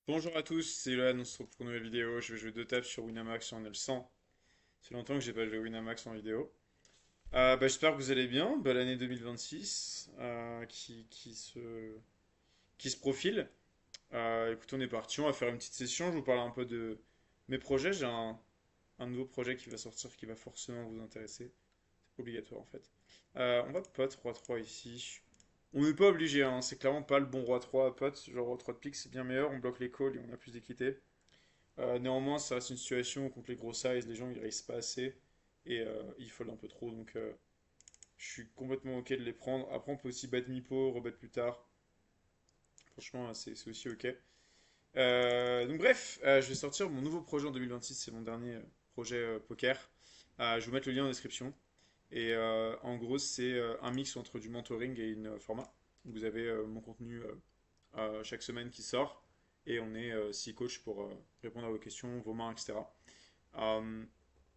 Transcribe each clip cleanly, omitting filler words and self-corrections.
Bonjour à tous, c'est Yoann, on se retrouve pour une nouvelle vidéo. Je vais jouer deux tables sur Winamax sur NL100. C'est longtemps que j'ai pas joué Winamax en vidéo. J'espère que vous allez bien. Belle année 2026 qui se profile. Écoutez, on est parti, on va faire une petite session. Je vous parle un peu de mes projets. J'ai un nouveau projet qui va sortir qui va forcément vous intéresser. C'est obligatoire en fait. On va pot roi 3 ici. On n'est pas obligé, hein. C'est clairement pas le bon roi 3 à pot. Genre roi 3 de pique, c'est bien meilleur. On bloque les calls et on a plus d'équité. Néanmoins, ça reste une situation où contre les gros size, les gens ils réussissent pas assez et ils foldent un peu trop. Donc je suis complètement ok de les prendre. Après, on peut aussi bet mi-pot, rebet plus tard. Franchement, c'est aussi ok. Donc bref, je vais sortir mon nouveau projet en 2026. C'est mon dernier projet poker. Je vais vous mettre le lien en description. Et en gros, c'est un mix entre du mentoring et une format. Vous avez mon contenu chaque semaine qui sort. Et on est 6 coachs pour répondre à vos questions, vos mains, etc. Euh,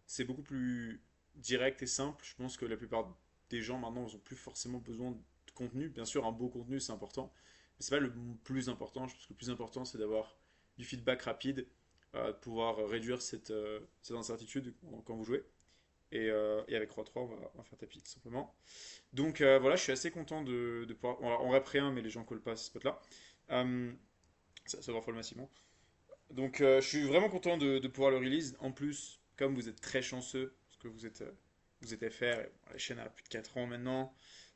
c'est beaucoup plus direct et simple. Je pense que la plupart des gens maintenant ils ont plus forcément besoin de contenu. Bien sûr, un beau contenu c'est important, mais c'est pas le plus important. Je pense que le plus important c'est d'avoir du feedback rapide, de pouvoir réduire cette incertitude quand vous jouez. Et avec Roi 3, on va faire tapis tout simplement. Donc voilà, je suis assez content de pouvoir. On rep rien, mais les gens collent pas à ce spot-là. Euh, ça va folle massivement. Donc je suis vraiment content de pouvoir le release. En plus, comme vous êtes très chanceux, parce que vous êtes FR, et bon, la chaîne a plus de 4 ans maintenant,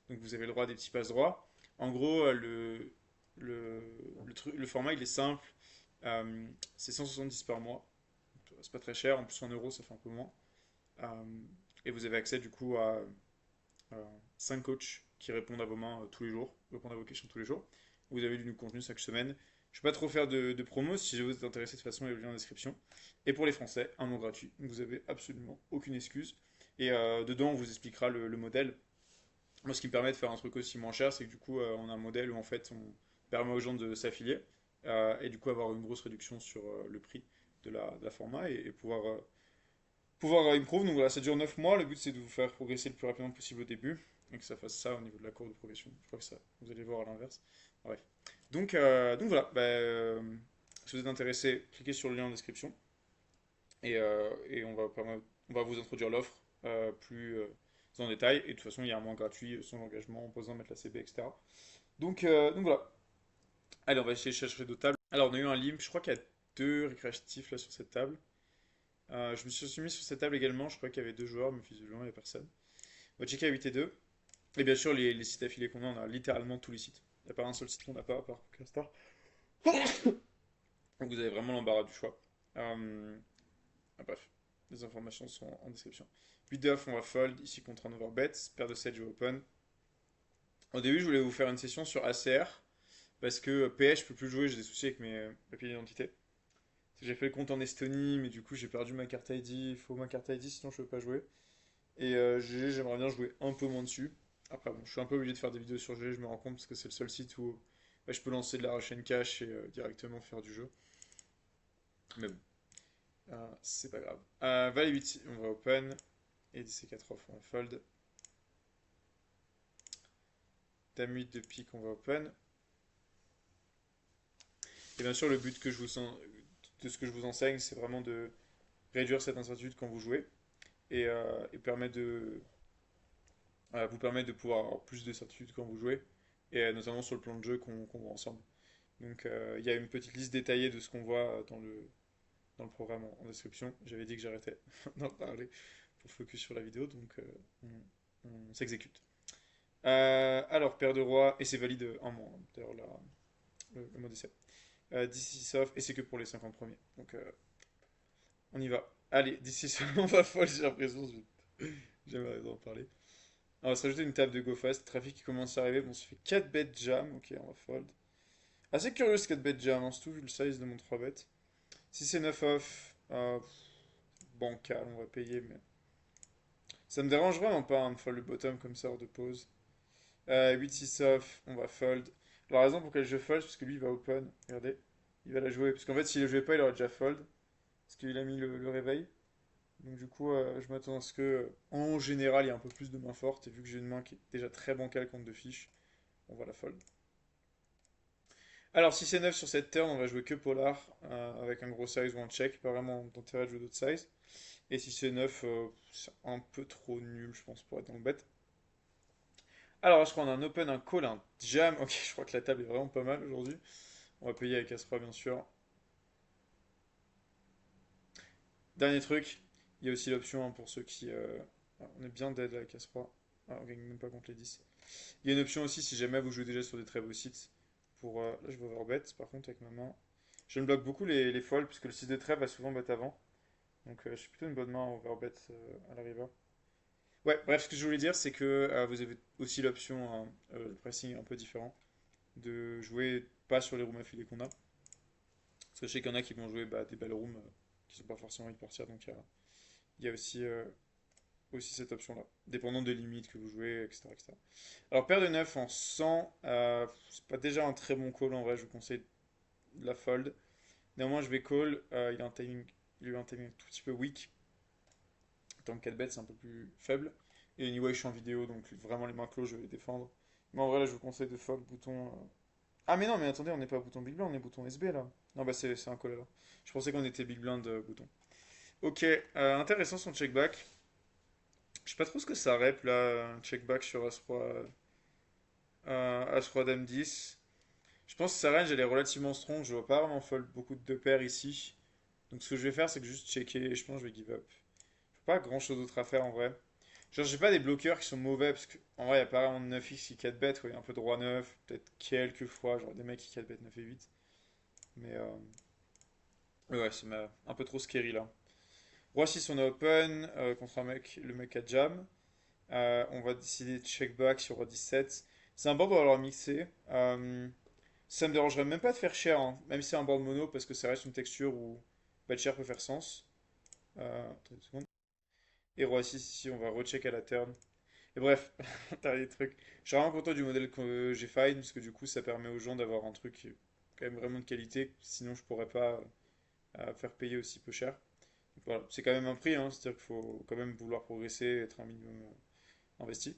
donc vous avez le droit à des petits passe droits. En gros, le, le format il est simple. Euh, c'est 170 par mois. C'est pas très cher. En plus, en euros, ça fait un peu moins. Euh, et vous avez accès du coup à 5 coachs qui répondent à vos mains tous les jours, répondent à vos questions tous les jours. Vous avez du contenu chaque semaine. Je ne vais pas trop faire de promo, si vous êtes intéressé de toute façon, il y a le lien en description. Et pour les Français, un mois gratuit. Donc vous avez absolument aucune excuse. Et dedans, on vous expliquera le modèle. Moi, ce qui me permet de faire un truc aussi moins cher, c'est que du coup, on a un modèle où en fait, on permet aux gens de s'affilier et du coup avoir une grosse réduction sur le prix de la format et pouvoir improve. Donc voilà, ça dure 9 mois. Le but, c'est de vous faire progresser le plus rapidement possible au début et que ça fasse ça au niveau de la courbe de progression. Je crois que ça, vous allez voir à l'inverse. Bref. Donc voilà, si vous êtes intéressé, cliquez sur le lien en description et on va vous introduire l'offre plus en détail. Et de toute façon, il y a un mois gratuit sans engagement, en posant mettre la CB, etc. Donc voilà. Allez, on va essayer de chercher d'autres tables. Alors, on a eu un limp. Je crois qu'il y a deux récréatifs là sur cette table. Je me suis mis sur cette table également. Je crois qu'il y avait deux joueurs, mais visiblement, il n'y a personne. On va checker à 8 et 2. Et bien sûr, les sites affiliés qu'on a, on a littéralement tous les sites. Il n'y a pas un seul site qu'on n'a pas, à part PokerStar. Donc vous avez vraiment l'embarras du choix. Bref, les informations sont en description. 8 de off, on va fold ici contre un overbet. Paire de 7, je vais open. Au début, je voulais vous faire une session sur ACR. Parce que PS, je peux plus jouer, j'ai des soucis avec mes papiers d'identité. J'ai fait le compte en Estonie, mais du coup, j'ai perdu ma carte ID. Il faut ma carte ID, sinon je peux pas jouer. Et GG, j'aimerais bien jouer un peu moins dessus. Après, bon, je suis un peu obligé de faire des vidéos sur GG, je me rends compte, parce que c'est le seul site où je peux lancer de la Russian Cash et directement faire du jeu. Mais bon, c'est pas grave. Valet 8, on va open. Et DC4 off, on va fold. Dame 8 de pique, on va open. Et bien sûr, le but de ce que je vous enseigne, c'est vraiment de réduire cette incertitude quand vous jouez et vous permet de pouvoir avoir plus de certitude quand vous jouez, et notamment sur le plan de jeu qu'on voit ensemble. Donc il y a une petite liste détaillée de ce qu'on voit dans le programme en description. J'avais dit que j'arrêtais d'en parler pour focus sur la vidéo, donc on s'exécute. Alors, paire de roi, et c'est valide un mois, hein, d'ailleurs le mode essai. 10 off, et c'est que pour les 50 premiers. Donc on y va. Allez, d'ici on va folle, j'ai l'impression, j'aimerais en parler. On va se rajouter une table de go fast. Trafic qui commence à arriver. Bon, ça fait 4 bêtes jam. Ok, on va fold. Assez curieux ce 4 bêtes jam, hein, surtout vu le size de mon 3 bêtes. Si c'est 9 off, bancal, on va payer, mais. Ça me dérange vraiment pas hein, de fold le bottom comme ça hors de pause. 8-6 off, on va fold. La raison pour laquelle je fold, c'est parce que lui il va open. Regardez, il va la jouer. Parce qu'en fait, s'il ne jouait pas, il aurait déjà fold. Parce qu'il a mis le réveil. Donc du coup, je m'attends à ce que, en général, il y ait un peu plus de main forte. Et vu que j'ai une main qui est déjà très bancale contre deux fiches, on va la fold. Alors, si c'est 9 sur cette turn, on va jouer que Polar, avec un gros size ou un check, pas vraiment d'intérêt de jouer d'autres size. Et si c'est 9, c'est un peu trop nul, je pense, pour être dans le bet. Alors, je crois qu'on a un open, un call, un jam. Ok, je crois que la table est vraiment pas mal aujourd'hui. On va payer avec As-Roi, bien sûr. Dernier truc, il y a aussi l'option hein, pour ceux qui. On est bien dead là avec As-Roi. Ah, on gagne même pas contre les 10. Il y a une option aussi si jamais vous jouez déjà sur des très beaux sites. Pour, là, je vais overbet par contre avec ma main. Je ne bloque beaucoup les folds puisque le 6 de trèfle va souvent bet avant. Donc je suis plutôt une bonne main en overbet à la river. Ouais, bref, ce que je voulais dire, c'est que vous avez aussi l'option, hein, le pricing un peu différent, de jouer pas sur les rooms affiliés qu'on a. Parce que je sais qu'il y en a qui vont jouer bah, des belles rooms qui sont pas forcément envie de partir, donc il y a aussi, aussi cette option-là, dépendant des limites que vous jouez, etc. etc. Alors, paire de 9 en 100, c'est pas déjà un très bon call en vrai, je vous conseille de la fold. Néanmoins, je vais call, il a eu un timing un tout petit peu weak, tant que 4 bêtes c'est un peu plus faible. Et anyway, je suis en vidéo, donc vraiment les mains closes, je vais les défendre. Mais en vrai, là, je vous conseille de fold bouton. Ah, mais non, mais attendez, on n'est pas bouton Big Blind, on est bouton SB là. Non, bah c'est un call alors. Je pensais qu'on était Big Blind bouton. Ok, intéressant son check back. Je sais pas trop ce que ça rep là, un check back sur As-Roi As-Roi Dame 10. Je pense que sa range elle est relativement strong, je vois pas vraiment fold beaucoup de deux paires ici. Donc ce que je vais faire c'est que juste checker et je pense que je vais give up. Pas grand chose d'autre à faire en vrai. Genre j'ai pas des bloqueurs qui sont mauvais parce que en vrai il y a pas vraiment de 9x qui 4 bet, quoi. Il y a un peu de roi 9, peut-être quelques fois, genre des mecs qui 4 bet 9 et 8. Mais ouais, un peu trop scary là. Roi 6 on est open contre un mec, le mec à jam. On va décider de check back sur roi 17. C'est un board où on va leur mixer. Ça me dérangerait même pas de faire cher, hein, même si c'est un board mono, parce que ça reste une texture où bet cher peut faire sens. Attends une seconde. Et roi 6 ici, on va recheck à la turn. Et bref, t'as des trucs. Je suis vraiment content du modèle que j'ai find, parce que du coup, ça permet aux gens d'avoir un truc quand même vraiment de qualité. Sinon, je pourrais pas faire payer aussi peu cher. Donc voilà, c'est quand même un prix, hein, c'est-à-dire qu'il faut quand même vouloir progresser, être un minimum investi.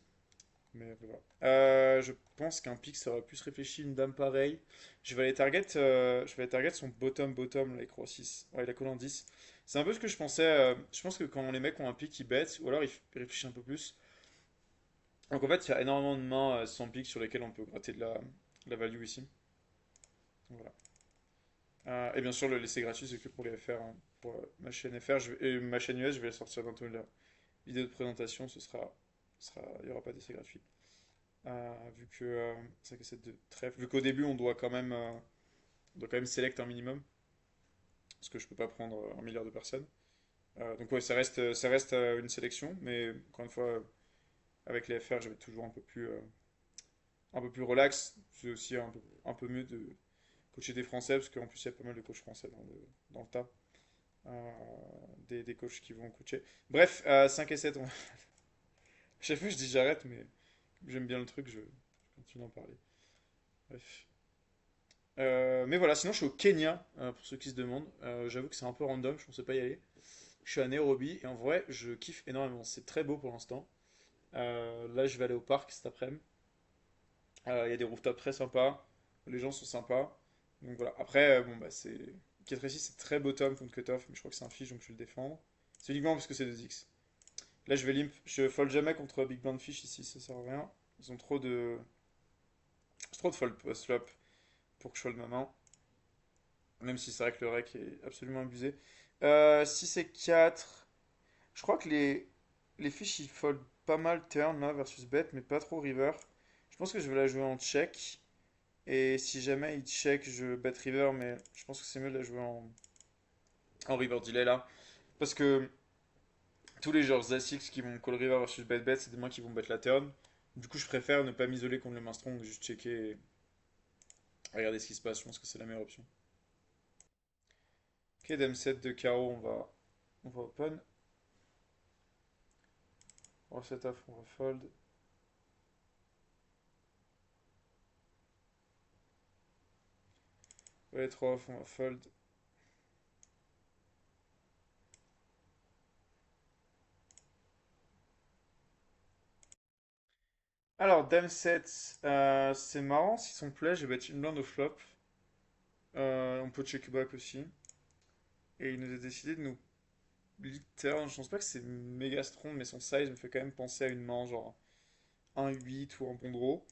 Mais voilà. Je pense qu'un pick, ça aurait plus réfléchi une dame pareille. Je vais aller target son bottom, là, il croit 6. Ouais, il a collé en 10. C'est un peu ce que je pensais. Je pense que quand les mecs ont un pick, ils bet, ou alors ils réfléchissent un peu plus. Donc en fait, il y a énormément de mains sans pick sur lesquelles on peut gratter de la value ici. Donc voilà. Et bien sûr, le laisser gratuit, c'est que pour les FR. Hein. Pour ma chaîne FR et ma chaîne US, je vais la sortir bientôt la vidéo de présentation. Il n'y aura pas d'essai gratuit. Vu que ça que c'est de trèfle. Vu qu'au début, on doit quand même select un minimum. Parce que je peux pas prendre un milliard de personnes. Donc ouais, ça reste une sélection. Mais encore une fois, avec les FR, je vais être toujours un peu plus relax. C'est aussi un peu mieux de coacher des Français, parce qu'en plus, il y a pas mal de coachs français dans le tas. Euh, des coachs qui vont coacher. Bref, 5 et 7, chaque fois je dis j'arrête, mais j'aime bien le truc, je continue d'en parler. Bref. Mais voilà, sinon je suis au Kenya, pour ceux qui se demandent. J'avoue que c'est un peu random, je pensais pas y aller. Je suis à Nairobi et en vrai, je kiffe énormément. C'est très beau pour l'instant. Là, je vais aller au parc cet après-midi. Il y a des rooftops très sympas. Les gens sont sympas. Donc voilà. Après, bon, bah, c'est. 4 ici, c'est très bottom contre cutoff, mais je crois que c'est un fiche donc je vais le défendre. C'est uniquement parce que c'est 2x. Là, je vais limp. Je fold jamais contre Big Blind Fish ici, ça sert à rien. Ils ont trop de. C'est trop de fold post-flop pour que je fold ma main. Même si c'est vrai que le rec est absolument abusé. Si c'est 4, je crois que les fiches ils fold pas mal turn là versus bet, mais pas trop river. Je pense que je vais la jouer en check. Et si jamais il check, je bet river, mais je pense que c'est mieux de la jouer en river delay là. Parce que tous les genres Z6 qui vont call river versus bet bet, c'est des mains qui vont bet la turn. Du coup, je préfère ne pas m'isoler contre le main strong, juste checker et regarder ce qui se passe. Je pense que c'est la meilleure option. Ok, dame 7 de carreau, on va open. On va set off, on va fold. Ouais, 3 off, on va fold. Alors, dame 7, c'est marrant, si son play, je vais mettre une blinde au flop. On peut check back aussi. Et il nous a décidé de nous lead turn. Je pense pas que c'est méga strong, mais son size me fait quand même penser à une main, genre un 8 ou un bon draw.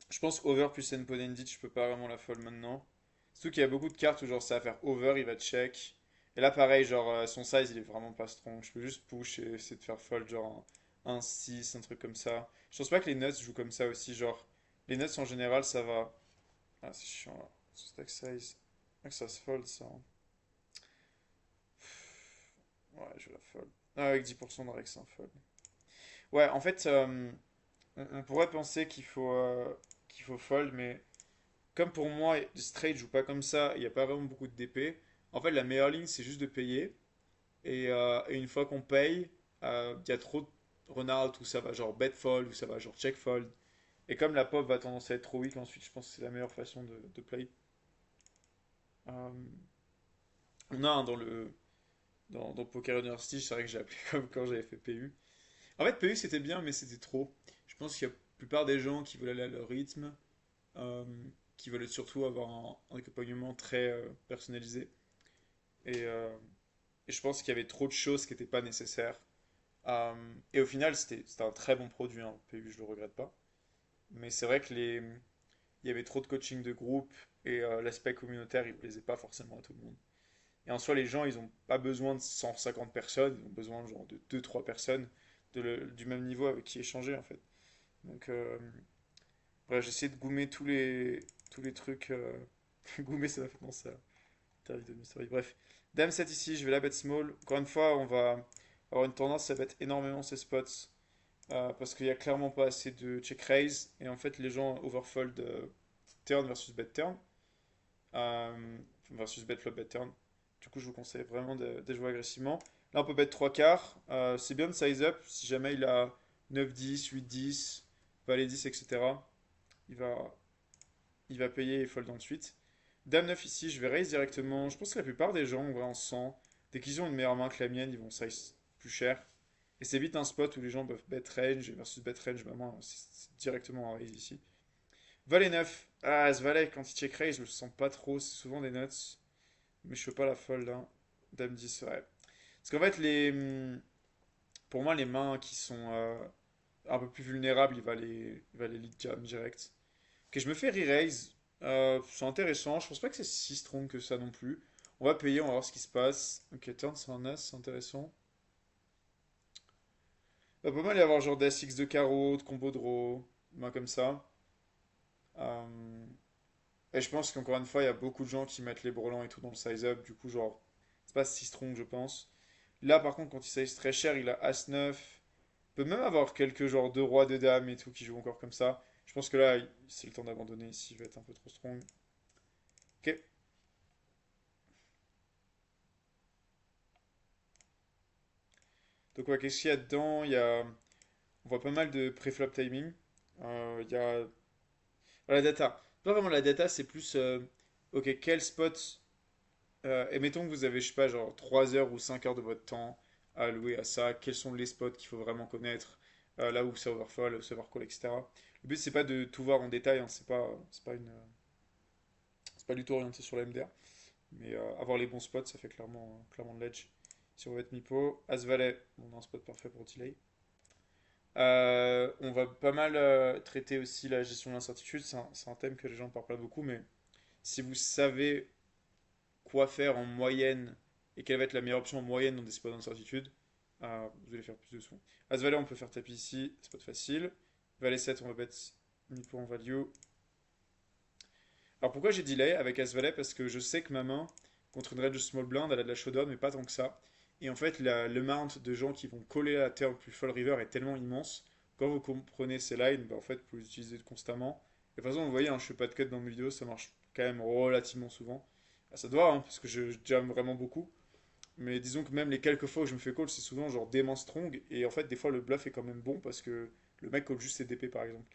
Je pense over plus Ended, je peux pas vraiment la fold maintenant. Surtout qu'il y a beaucoup de cartes où genre ça va faire over, il va check. Et là pareil, genre son size il est vraiment pas strong. Je peux juste push et essayer de faire fold genre un 6, un truc comme ça. Je pense pas que les nuts jouent comme ça aussi, genre les nuts en général ça va. Ah c'est chiant là, ce stack size. Ah, que ça se fold ça, hein. Ouais, je vais la fold. Ah, avec 10% de reg, c'est un fold. Ouais, en fait, on pourrait penser qu'il faut fold, mais comme pour moi, straight joue pas comme ça, il n'y a pas vraiment beaucoup de DP. En fait, la meilleure ligne, c'est juste de payer. Et une fois qu'on paye, il y a trop de run-out où ça va genre bet fold, où ça va genre check fold. Et comme la pop va tendance à être trop weak, ensuite, je pense que c'est la meilleure façon de play. Euh, on a dans dans Poker University, c'est vrai que j'ai appelé comme quand j'avais fait PU. En fait, PU c'était bien, mais c'était trop. Je pense qu'il y a la plupart des gens qui veulent aller à leur rythme, euh, qui veulent surtout avoir un accompagnement très personnalisé. Et, euh, et je pense qu'il y avait trop de choses qui n'étaient pas nécessaires. Euh, et au final, c'était un très bon produit, hein, PU, je le regrette pas. Mais c'est vrai que il y avait trop de coaching de groupe et l'aspect communautaire, il plaisait pas forcément à tout le monde. Et en soi, les gens, ils ont pas besoin de 150 personnes, ils ont besoin genre de deux trois personnes du même niveau avec qui échanger en fait. Donc, bref, j'ai essayé de gommer tous les trucs. Gommer, ça m'a fait penser à Terry de Mystery. Bref, Dame 7 ici, je vais la bet small. Encore une fois, on va avoir une tendance à bet énormément ces spots. Parce qu'il n'y a clairement pas assez de check raise. Et en fait, les gens overfold turn versus bet turn. Versus bet flop bet turn. Du coup, je vous conseille vraiment de jouer agressivement. Là, on peut bet 3 quarts. C'est bien de size up si jamais il a 9-10, 8-10, valet 10, etc. Il va, il va payer et fold ensuite. Dame 9 ici, je vais raise directement. Je pense que la plupart des gens, en vrai, en 100, dès qu'ils ont une meilleure main que la mienne, ils vont size plus cher. Et c'est vite un spot où les gens peuvent bet range versus bet range. Vraiment, c'est directement un raise ici. Valet 9. Ah, ce valet, quand il check raise, je le sens pas trop. C'est souvent des nuts. Mais je fais pas la fold là. Dame 10, ouais. Parce qu'en fait, pour moi, les mains qui sont un peu plus vulnérables, il va les lead jam direct. Ok, je me fais re-raise. C'est intéressant. Je pense pas que c'est si strong que ça non plus. On va payer, on va voir ce qui se passe. Ok, turn, c'est un as, c'est intéressant. Va pas mal y avoir genre des As-X de carreau, de combo draw, main comme ça. Euh, et je pense qu'encore une fois, il y a beaucoup de gens qui mettent les brelans et tout dans le size-up. Du coup, genre, c'est pas si strong, je pense. Là, par contre, quand il size très cher, il a As-9. Il peut même avoir quelques genres de rois, de dames et tout qui jouent encore comme ça. Je pense que là, c'est le temps d'abandonner ici. Il va être un peu trop strong. Ok. Donc, ouais, qu'est-ce qu'il y a dedans? On voit pas mal de pré-flop timing. Il y a la data. Pas vraiment la data, c'est plus, ok, quel spot. Et mettons que vous avez, je sais pas, genre 3 heures ou 5 heures de votre temps à allouer à ça. Quels sont les spots qu'il faut vraiment connaître, là où c'est overfall, c'est overcall, etc. Le but, c'est pas de tout voir en détail, hein, c'est pas du tout orienté sur la MDR. Mais avoir les bons spots, ça fait clairement de l'edge. Si on veut être Mipo, As-Valet, on a un spot parfait pour delay. On va pas mal traiter aussi la gestion de l'incertitude. C'est un thème que les gens parlent pas beaucoup, mais si vous savez quoi faire en moyenne et quelle va être la meilleure option en moyenne dans des spots d'incertitude, vous allez faire plus de sous. As-Valet, on peut faire tapis ici, spot facile. Valet 7, on va bet Mipo en value. Alors pourquoi j'ai delay avec As-Valet? Parce que je sais que ma main, contre une range de small blind, elle a de la showdown, mais pas tant que ça. Et en fait, le mount de gens qui vont coller à la terre plus fall river est tellement immense. Quand vous comprenez ces lines, bah, en fait, vous pouvez les utiliser constamment. Et de toute façon, vous voyez, hein, je fais pas de cut dans mes vidéos, ça marche quand même relativement souvent. Ah, ça doit, hein, parce que je jam vraiment beaucoup. Mais disons que même les quelques fois où je me fais call, c'est souvent genre des mains strong. Et en fait, des fois, le bluff est quand même bon parce que le mec call juste ses DP par exemple.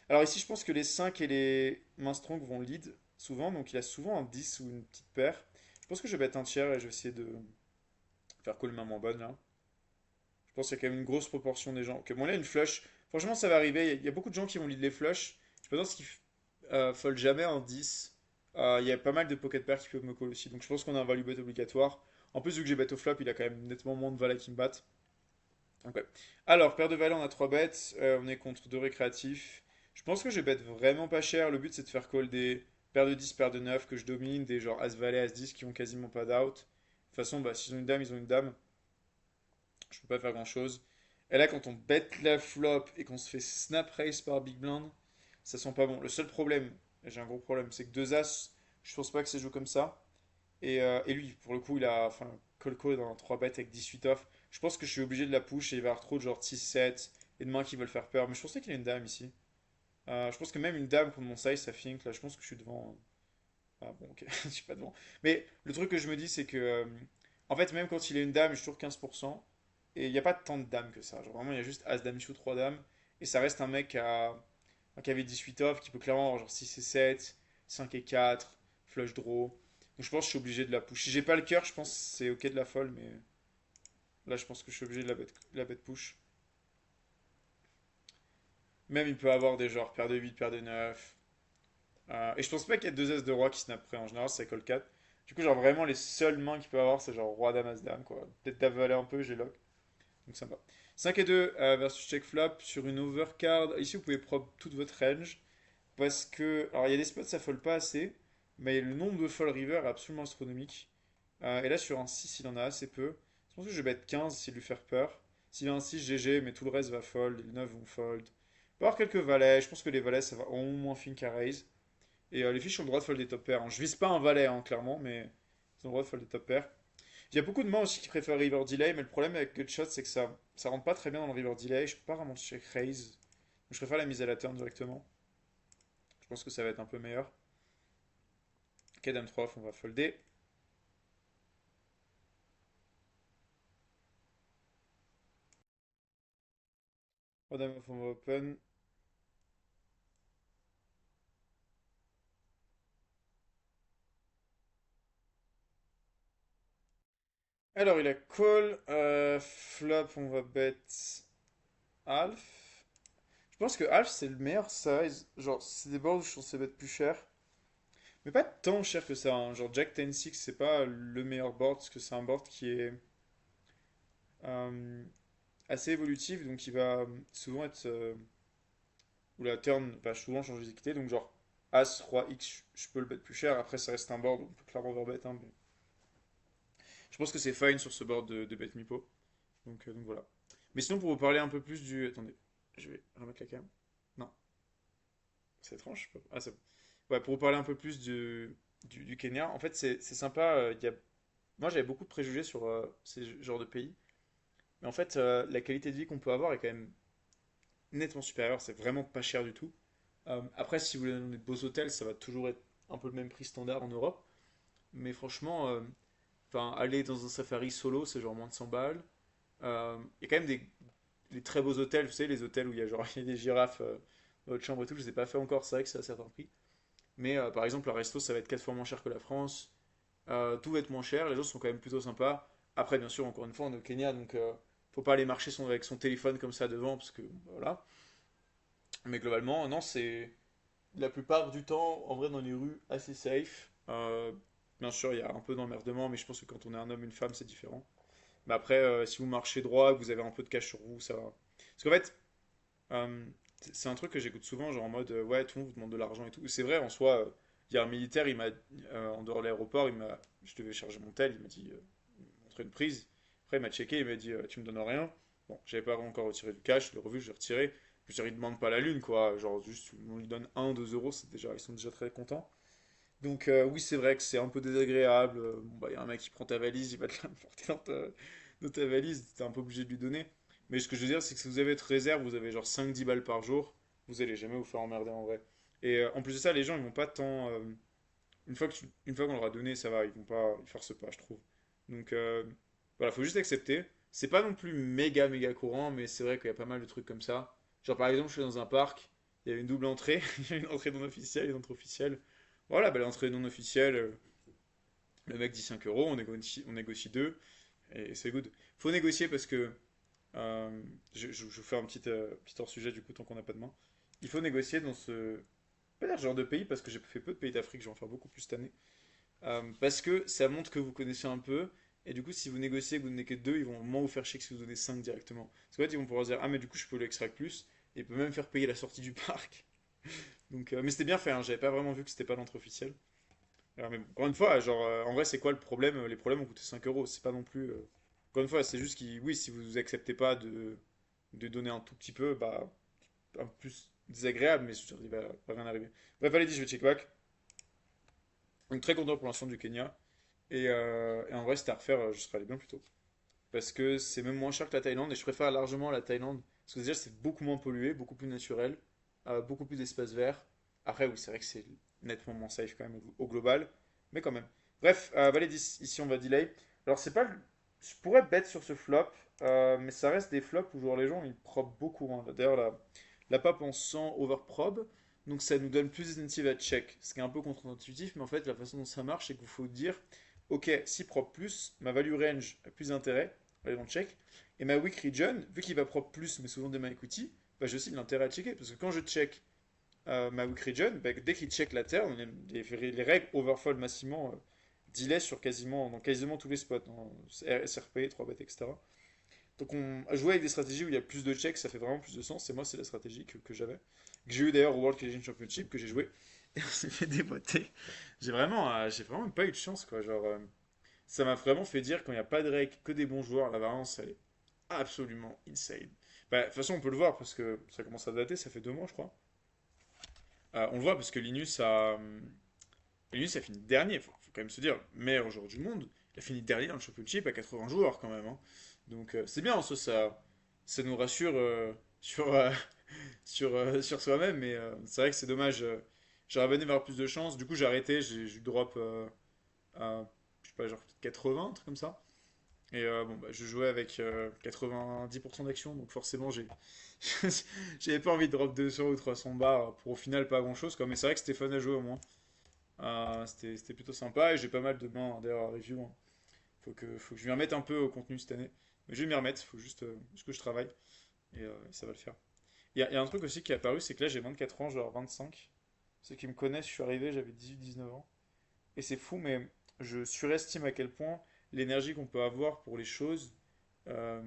Alors ici, je pense que les 5 et les mains strong vont lead souvent. Donc il a souvent un 10 ou une petite paire. Je pense que je vais mettre un tiers et je vais essayer de faire call une main moins bonne là. Je pense qu'il y a quand même une grosse proportion des gens. Ok, bon là, une flush. Franchement, ça va arriver. Il y a beaucoup de gens qui vont lead les flush. Je pense qu'ils fold jamais un 10. Il y a pas mal de pocket pairs qui peuvent me call aussi. Donc je pense qu'on a un value bet obligatoire. En plus, vu que j'ai bet au flop, il a quand même nettement moins de valets qui me battent. Donc, ouais. Alors, paire de valets, on a 3 bêtes. On est contre 2 récréatifs. Je pense que je bet vraiment pas cher. Le but, c'est de faire call des paires de 10, paires de 9 que je domine, des genre As-Valet, As-10 qui ont quasiment pas d'out. De toute façon, bah, s'ils ont une dame, ils ont une dame. Je peux pas faire grand-chose. Et là, quand on bet la flop et qu'on se fait snap raise par Big Blind, ça sent pas bon. Le seul problème, et j'ai un gros problème, c'est que 2 As, je pense pas que ça joue comme ça. Et lui, pour le coup, il a enfin, call call dans 3 bêtes avec 18 off. Je pense que je suis obligé de la push et il va y avoir trop de genre 6-7 et de mains qui veulent faire peur. Mais je pensais qu'il y a une dame ici. Je pense que même une dame contre mon size, ça fink. Là, je pense que je suis devant. Ah bon, ok, je suis pas devant. Mais le truc que je me dis, c'est que en fait, même quand il a une dame, je suis toujours 15%. Et il n'y a pas tant de dames que ça. Genre vraiment, il y a juste As, Dame, Chou, 3 dames. Et ça reste un mec qui avait 18 off, qui peut clairement avoir genre 6 et 7, 5 et 4, flush draw. Donc je pense que je suis obligé de la push. Si j'ai pas le cœur, je pense que c'est ok de la fold, mais là je pense que je suis obligé de la bet push. Même il peut avoir des genres paire de 8, paire de 9. Et je pense pas qu'il y ait deux As de roi qui snap près. En général, c'est call 4. Du coup, genre vraiment les seules mains qu'il peut avoir, c'est genre roi, dame, as, dame, quoi. Peut-être d'avaler un peu, j'ai lock. Donc sympa. 5 et 2 versus check flop sur une overcard. Ici, vous pouvez prop toute votre range. Parce que, alors il y a des spots, ça fold pas assez. Mais le nombre de fold river est absolument astronomique. Et là, sur un 6 il en a assez peu. Je pense que je vais bet 15 s'il lui faire peur. S'il a un 6 GG, mais tout le reste va fold. Les 9 vont fold. Il va y avoir quelques valets. Je pense que les valets, ça va au moins fin qu'à raise. Et les fiches ont le droit de fold des top pairs, hein. Je vise pas un valet, hein, clairement, mais ils ont le droit de fold des top pairs. Il y a beaucoup de mains aussi qui préfèrent river delay, mais le problème avec Gutshot, c'est que ça rentre pas très bien dans le river delay. Je peux pas vraiment check raise. Donc, je préfère la mise à la turn directement. Je pense que ça va être un peu meilleur. Ok, dame 3 off, on va folder. Oh, dame off, on va open. Alors, il a call. Flop, on va bet half. Je pense que half, c'est le meilleur size. Genre, c'est des boards où je pense que ça va être plus cher. Mais pas tant cher que ça, hein. Genre, Jack 10-6, c'est pas le meilleur board parce que c'est un board qui est euh, assez évolutif. Donc, il va souvent être. Où la turn va souvent changer d'équité. Donc, genre, As, Roi, X, je peux le bet plus cher. Après, ça reste un board, on peut clairement overbet, hein, mais je pense que c'est fine sur ce board de bet Mipo. Donc voilà. Mais sinon, pour vous parler un peu plus du. Attendez, je vais remettre la cam. Non, c'est étrange. Ah, c'est bon. Ouais, pour vous parler un peu plus du Kenya, en fait, c'est sympa. Moi, j'avais beaucoup de préjugés sur ces genres de pays. Mais en fait, la qualité de vie qu'on peut avoir est quand même nettement supérieure. C'est vraiment pas cher du tout. Après, si vous voulez dans des beaux hôtels, ça va toujours être un peu le même prix standard en Europe. Mais franchement, enfin, aller dans un safari solo, c'est genre moins de 100 balles. Il y a quand même des très beaux hôtels, vous savez, les hôtels où il y a genre il y a des girafes dans votre chambre et tout. Je ne les ai pas fait encore, c'est vrai que c'est à certains prix. Mais par exemple, un resto, ça va être 4 fois moins cher que la France. Tout va être moins cher, les gens sont quand même plutôt sympas. Après, bien sûr, encore une fois, on est au Kenya, donc faut pas aller marcher avec son téléphone comme ça devant, parce que voilà. Mais globalement, non, c'est la plupart du temps, en vrai, dans les rues, assez safe. Bien sûr, il y a un peu d'emmerdement, mais je pense que quand on est un homme, une femme, c'est différent. Mais après, si vous marchez droit, que vous avez un peu de cash sur vous, ça va. Parce qu'en fait, euh, c'est un truc que j'écoute souvent, genre en mode ouais, tout le monde vous demande de l'argent et tout. C'est vrai, en soi, il y a un militaire, en dehors de l'aéroport, je devais charger mon tel, il m'a dit, il m'a montré une prise. Après, il m'a checké, il m'a dit, tu me donnes rien. Bon, j'avais pas encore retiré du cash, je l'ai revu, je l'ai retiré. Je veux dire, il demande pas la lune, quoi. Genre, juste, on lui donne 1, 2 euros, ils sont déjà très contents. Donc, oui, c'est vrai que c'est un peu désagréable. Bon, bah, il y a un mec qui prend ta valise, il va te la porter dans ta valise, t'es un peu obligé de lui donner. Mais ce que je veux dire, c'est que si vous avez votre réserve, vous avez genre 5-10 balles par jour, vous allez jamais vous faire emmerder en vrai. Et en plus de ça, les gens, ils vont pas tant. Une fois qu'on leur a donné, ça va, ils vont pas, ils forcent pas, je trouve. Donc, voilà, faut juste accepter. C'est pas non plus méga méga courant, mais c'est vrai qu'il y a pas mal de trucs comme ça. Genre, par exemple, je suis dans un parc, il y a une double entrée, il y a une entrée non officielle et une entrée officielle. Voilà, bah, l'entrée non officielle, le mec dit 5 euros, on négocie 2, et c'est good. Faut négocier parce que je vous fais un petit hors-sujet du coup tant qu'on n'a pas de main. Il faut négocier dans ce pas dire genre de pays parce que j'ai fait peu de pays d'Afrique, je vais en faire beaucoup plus cette année. Parce que ça montre que vous connaissez un peu. Et du coup, si vous négociez que vous n'êtes que deux, ils vont moins vous faire chier que si vous donnez 5 directement. Parce qu'en fait, ils vont pouvoir se dire, ah, mais du coup, je peux l'extract plus. Et ils peuvent même faire payer la sortie du parc. Donc, mais c'était bien fait, hein, j'avais pas vraiment vu que c'était pas l'entrée officielle. Alors, mais bon, encore une fois, genre, en vrai, c'est quoi le problème? Les problèmes ont coûté 5 euros. C'est pas non plus. Encore une fois, c'est juste que, oui, si vous acceptez pas de donner un tout petit peu, bah, un peu plus désagréable, mais je veux dire, il va rien arriver. Bref, allez, dis, je vais check back. Donc, très content pour l'instant du Kenya. Et en vrai, c'était à refaire, je serais allé bien plus tôt. Parce que c'est même moins cher que la Thaïlande, et je préfère largement la Thaïlande. Parce que déjà, c'est beaucoup moins pollué, beaucoup plus naturel, beaucoup plus d'espace vert. Après, oui, c'est vrai que c'est nettement moins safe quand même au global, mais quand même. Bref, Valet 10, ici on va delay. Alors, c'est pas. Je pourrais bet sur ce flop, mais ça reste des flops où genre, les gens ils probent beaucoup, hein. D'ailleurs, la pape en 100 overprobe, donc ça nous donne plus d'incentive à check. Ce qui est un peu contre-intuitif, mais en fait, la façon dont ça marche, c'est qu'il faut dire ok, si probe plus, ma value range a plus d'intérêt, allez on check. Et ma weak region, vu qu'il va probe plus, mais souvent des my equity, bah, j'ai aussi de l'intérêt à checker. Parce que quand je check ma weak region, bah, dès qu'il check la terre, les règles overfold massivement delay sur dans quasiment tous les spots, hein, SRP, 3 bet, etc. Donc à jouer avec des stratégies où il y a plus de checks, ça fait vraiment plus de sens. Et moi, c'est la stratégie que j'avais. Que j'ai eu d'ailleurs au World Collision Championship, que j'ai joué. Et on s'est fait déboîter. J'ai vraiment pas eu de chance, quoi. Genre, ça m'a vraiment fait dire quand il n'y a pas de règles, que des bons joueurs, la variance, elle est absolument insane. Bah, de toute façon, on peut le voir parce que ça commence à dater, ça fait 2 mois, je crois. On le voit parce que Linus a fini dernier, faut quand même se dire, meilleur joueur du monde. Il a fini dernier dans le championship à 80 joueurs quand même, hein. Donc c'est bien, en soi, ça nous rassure sur soi-même, mais c'est vrai que c'est dommage. J'aurais bien aimé avoir plus de chance. Du coup, j'ai arrêté, j'ai drop à, je sais pas, genre peut-être 80, un truc comme ça. Et bon, bah, je jouais avec 90% d'action, donc forcément, j'avais pas envie de drop 200 ou 300 bars pour au final pas grand-chose, quoi. Mais c'est vrai que c'était fun à jouer au moins. C'était plutôt sympa et j'ai pas mal de mains d'ailleurs à review, hein. Faut que je m'y remette un peu au contenu cette année. Mais je vais m'y remettre, faut juste que je travaille et ça va le faire. Il y a un truc aussi qui est apparu, c'est que là j'ai 24 ans, genre 25. Ceux qui me connaissent, je suis arrivé, j'avais 18-19 ans. Et c'est fou, mais je surestime à quel point l'énergie qu'on peut avoir pour les choses euh,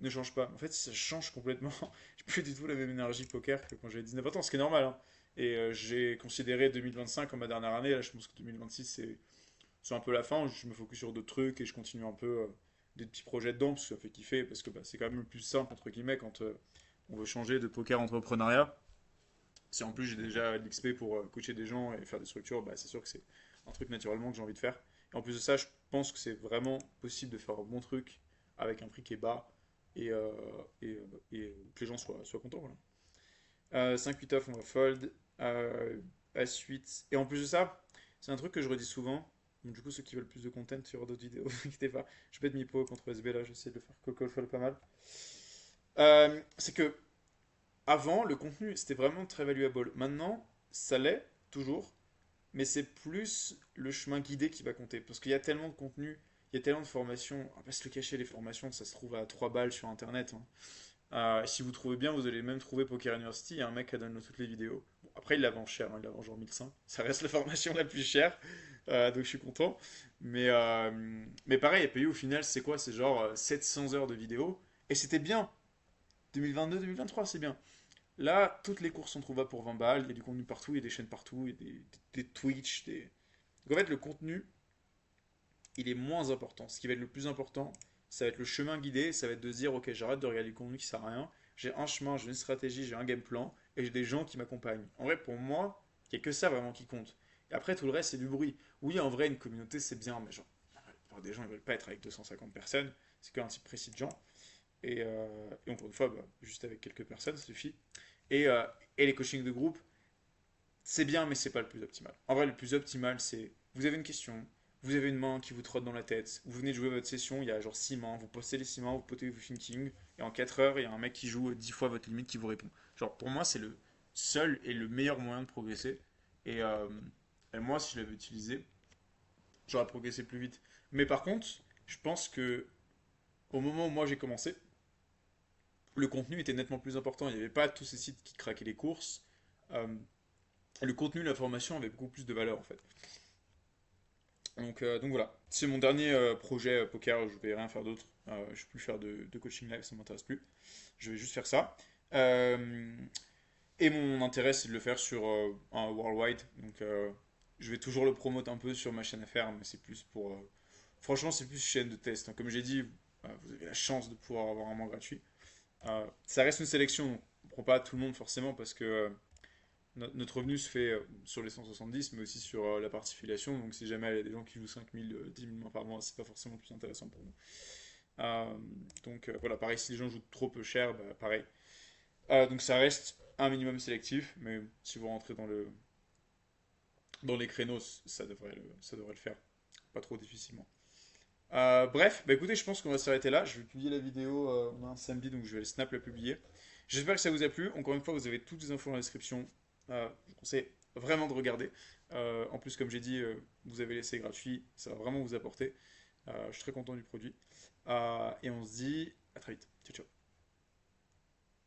ne change pas. En fait, ça change complètement. J'ai plus du tout la même énergie poker que quand j'avais 19 ans, ce qui est normal, hein. Et j'ai considéré 2025 comme ma dernière année. Là, je pense que 2026, c'est un peu la fin. Je me focus sur d'autres trucs et je continue un peu des petits projets dedans parce que ça fait kiffer. Parce que bah, c'est quand même le plus simple, entre guillemets, quand on veut changer de poker entrepreneuriat. Si en plus j'ai déjà l'XP pour coacher des gens et faire des structures, bah, c'est sûr que c'est un truc naturellement que j'ai envie de faire. Et en plus de ça, je pense que c'est vraiment possible de faire un bon truc avec un prix qui est bas et, euh, que les gens soient contents. Voilà. 5-8 off, on va fold. As-8. Et en plus de ça, c'est un truc que je redis souvent. Donc, du coup, ceux qui veulent plus de content sur d'autres vidéos, n'inquiétez pas. Je vais être mi-po contre SB là, j'essaie de le faire coco fold pas mal. C'est que avant, le contenu, c'était vraiment très valuable. Maintenant, ça l'est, toujours, mais c'est plus le chemin guidé qui va compter. Parce qu'il y a tellement de contenu, il y a tellement de formations. On va pas se le cacher, les formations, ça se trouve à 3 balles sur Internet, hein. Si vous trouvez bien, vous allez même trouver Poker University. Il y a un mec qui a donné toutes les vidéos. Bon, après, il la vend cher, hein, il la vend genre 1500. Ça reste la formation la plus chère, donc je suis content. Mais pareil, il a payé au final, c'est quoi? C'est genre 700 heures de vidéos. Et c'était bien. 2022-2023, c'est bien. Là, toutes les courses sont trouvables pour 20 balles. Il y a du contenu partout, il y a des chaînes partout, il y a des Twitch. Donc en fait, le contenu, il est moins important. Ce qui va être le plus important, ça va être le chemin guidé. Ça va être de se dire, ok, j'arrête de regarder du contenu qui sert à rien. J'ai un chemin, j'ai une stratégie, j'ai un game plan et j'ai des gens qui m'accompagnent. En vrai, pour moi, il n'y a que ça vraiment qui compte. Et après, tout le reste, c'est du bruit. Oui, en vrai, une communauté, c'est bien, mais genre, des gens, ils veulent pas être avec 250 personnes. C'est qu'un type précis de gens. Et encore une fois, bah, juste avec quelques personnes, ça suffit. Et, euh, et les coachings de groupe, c'est bien, mais c'est pas le plus optimal. En vrai, le plus optimal, c'est vous avez une question, vous avez une main qui vous trotte dans la tête, vous venez de jouer votre session, il y a genre 6 mains, vous postez les 6 mains, vous potez vos thinking, et en 4 heures, il y a un mec qui joue 10 fois votre limite qui vous répond. Genre, pour moi, c'est le seul et le meilleur moyen de progresser. Et, euh, et moi, si je l'avais utilisé, j'aurais progressé plus vite. Mais par contre, je pense que au moment où moi j'ai commencé, le contenu était nettement plus important. Il n'y avait pas tous ces sites qui craquaient les courses. Euh, le contenu de la formation avait beaucoup plus de valeur en fait. Donc voilà, c'est mon dernier projet poker, je vais rien faire d'autre. Je vais plus faire de coaching live, ça m'intéresse plus. Je vais juste faire ça. Euh, et mon intérêt, c'est de le faire sur un worldwide. Donc je vais toujours le promote un peu sur ma chaîne à faire, mais c'est plus pour... franchement, c'est plus une chaîne de test, hein. Comme j'ai dit, vous avez la chance de pouvoir avoir un mois gratuit. Ça reste une sélection, donc on ne prend pas tout le monde forcément parce que notre revenu se fait sur les 170, mais aussi sur la partie filiation. Donc si jamais il y a des gens qui jouent 5000, 10 000 mois par mois, c'est pas forcément le plus intéressant pour nous. Euh, donc voilà, pareil, si les gens jouent trop peu cher, bah, pareil. Donc ça reste un minimum sélectif, mais si vous rentrez dans les créneaux, ça devrait le faire. Pas trop difficilement. Bref, bah écoutez, je pense qu'on va s'arrêter là. Je vais publier la vidéo, on a un samedi, donc je vais le snap la publier. J'espère que ça vous a plu. Encore une fois, vous avez toutes les infos dans la description. Je vous conseille vraiment de regarder. En plus, comme j'ai dit, vous avez l'essai gratuit. Ça va vraiment vous apporter. Je suis très content du produit. Et on se dit à très vite. Ciao, ciao.